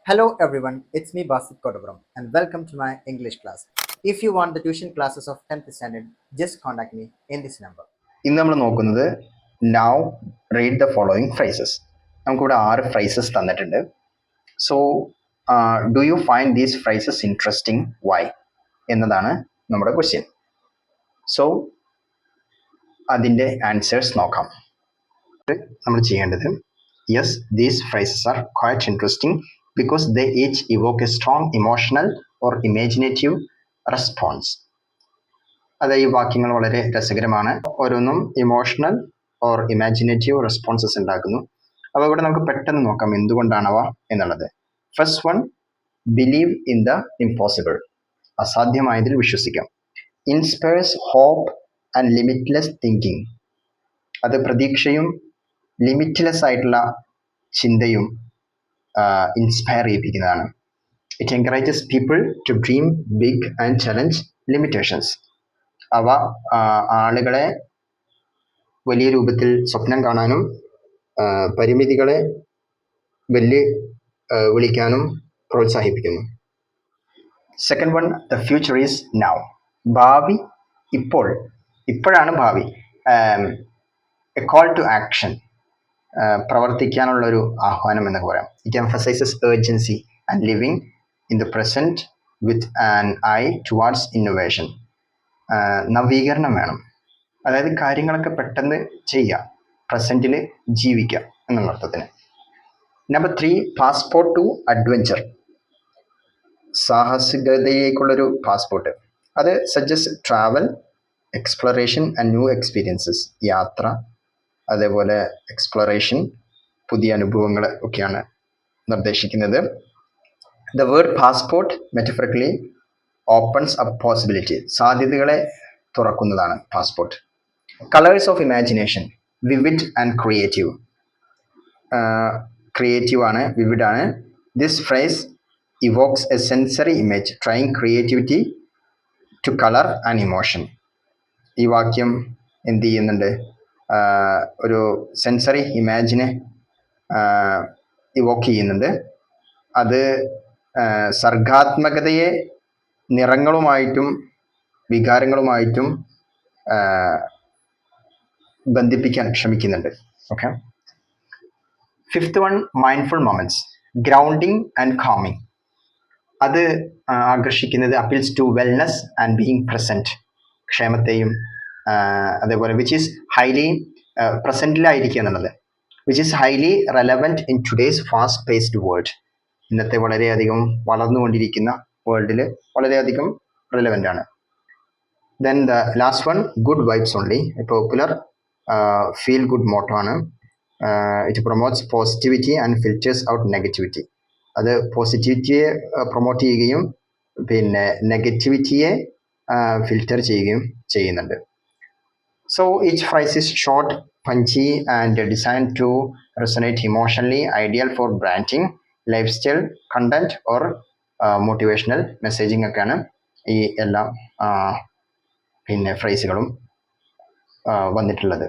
Hello everyone, it's me Basit Kodapuram and welcome to my English class. If you want the tuition classes of 10th standard, just contact me in this number. ഇന്ന് നമ്മൾ നോക്കുന്നത് now read the following phrases. നമുക്കിവിടെ 6 phrases തന്നിട്ടുണ്ട്. So do you find these phrases interesting why എന്നതാണ് നമ്മുടെ question. So അതിൻ്റെ answers നോക്കാം. നമ്മൾ ചെയ്യേണ്ടത് yes these phrases are quite interesting because they each evoke a strong emotional or imaginative response. അതായത് ഈ വാക്യങ്ങൾ വളരെ രസകരമാണ്. ഓരോന്നും ഇമോഷണൽ ഓർ ഇമാജിനേറ്റീവ് റെസ്പോൺസസ് ഉണ്ടാക്കുന്നു. അപ്പോൾ ഇവിടെ നമുക്ക് പെട്ടെന്ന് നോക്കാം എന്തുകൊണ്ടാണവ എന്നുള്ളത്. First one, believe in the impossible. അസാധ്യമായതിൽ വിശ്വസിക്കാം. Inspires hope and limitless thinking. അത് പ്രതീക്ഷയും ലിമിറ്റ്ലെസ് ആയിട്ടുള്ള ചിന്തയും ഇൻസ്പയർ ചെയ്യിപ്പിക്കുന്നതാണ്. It encourages people to dream big and challenge limitations. അവ ആളുകളെ വലിയ രൂപത്തിൽ സ്വപ്നം കാണാനും പരിമിതികളെ വിളിക്കാനും പ്രോത്സാഹിപ്പിക്കുന്നു. Second one, the future is now. ഭാവി ഇപ്പോഴാണ് ഭാവി. എ കോൾ ടു ആക്ഷൻ, പ്രവർത്തിക്കാനുള്ളൊരു ആഹ്വാനം എന്നൊക്കെ പറയാം. It emphasises urgency and living in the present with an I towards innovation. നവീകരണം വേണം, അതായത് കാര്യങ്ങളൊക്കെ പെട്ടെന്ന് ചെയ്യുക, പ്രസൻറ്റിൽ ജീവിക്കുക എന്നുള്ള അർത്ഥത്തിന്. Number 3, passport to adventure. സാഹസികതയിലേക്കുള്ളൊരു പാസ്പോർട്ട്. അത് suggest travel, exploration and new experiences. യാത്ര, അതേപോലെ എക്സ്പ്ലോറേഷൻ, പുതിയ അനുഭവങ്ങൾ ഒക്കെയാണ് നിർദ്ദേശിക്കുന്നത്. The word passport metaphorically opens up possibility. സാധ്യതകളെ തുറക്കുന്നതാണ് passport. Colours of imagination, vivid and creative. Creative ആണ്, വിവിഡ് ആണ്. This phrase evokes a sensory image trying creativity to colour and emotion. ഈ വാക്യം എന്ത് ചെയ്യുന്നുണ്ട്? ഒരു സെൻസറി ഇമാജിനെ ഇവോക്ക് ചെയ്യുന്നുണ്ട്. അത് സർഗാത്മകതയെ നിറങ്ങളുമായിട്ടും വികാരങ്ങളുമായിട്ടും ബന്ധിപ്പിക്കാൻ ശ്രമിക്കുന്നുണ്ട്. Okay. Fifth one, mindful moments, grounding and calming. അത് ആകർഷിക്കുന്നത് appeals to wellness and being present. ക്ഷേമത്തെയും അതേപോലെ വിച്ച് ഈസ് ഹൈലി പ്രസൻറ്റിലായിരിക്കുക എന്നുള്ളത്. Which is highly relevant in today's fast paced world. ഇന്നത്തെ വളരെയധികം വളർന്നുകൊണ്ടിരിക്കുന്ന വേൾഡിൽ വളരെയധികം റിലവൻ്റ് ആണ്. Then the last one, good vibes only. Popular feel good motto ആണ്. It promotes positivity and filters out negativity. അത് പോസിറ്റിവിറ്റിയെ പ്രൊമോട്ട് ചെയ്യുകയും പിന്നെ നെഗറ്റിവിറ്റിയെ ഫിൽറ്റർ ചെയ്യുകയും ചെയ്യുന്നുണ്ട്. So each phrase is short, punchy and design to resonate emotionally, ideal for branding, lifestyle content or motivational messaging ഒക്കെയാണ് ഈ എല്ലാ പിന്നെ ഫ്രൈസുകളും വന്നിട്ടുള്ളത്.